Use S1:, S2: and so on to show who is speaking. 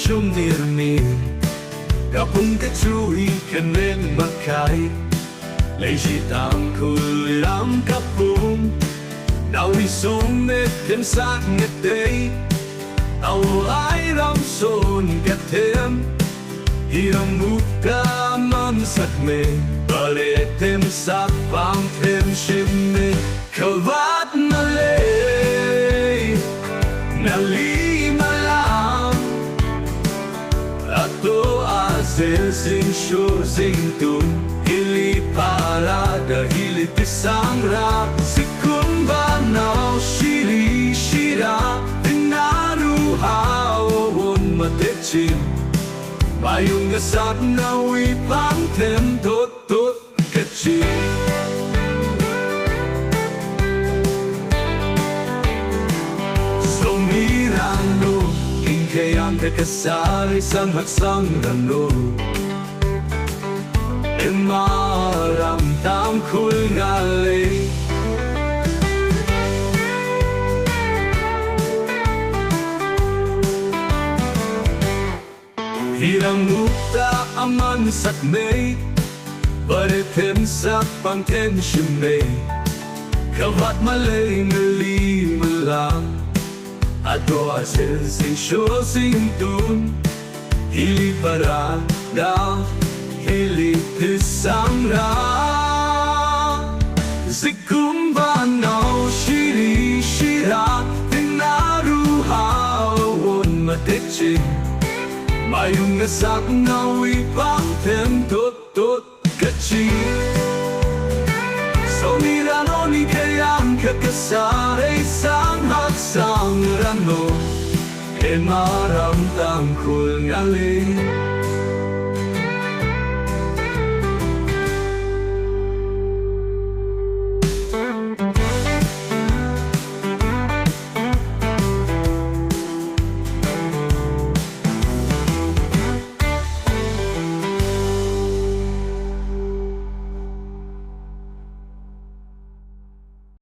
S1: chung nirmi kapung ke chui kenen makai leji tangkhul ram kapung đau đi xuống nét thêm sát nét đây tàu ai ram son kết thêm hiram muka man sat me bale thêm sát vang thêm shim me kavat male nali malam ato azel zingsho zingtun hili parada hili pisang ra sikun banao shiri shira tinaru hawon matechim bayung gasat nawi pang thêm tốt tốt kachi somirano ingkayang kakasari sang haksang rano Maram Tangkhul Naga Hirang mukta aman sat me bare thêm sắc bằng thêm shim me kavat malay ngali malang adwa zel zingsho zingtun hili parada hili pisang ra zikum banao shiri shira tinaru hawon matechim mayung nasak nawi pang thêm tốt tốt kachi somirano ni kayang kakasare sang hat sang rano maram Tangkhul Naga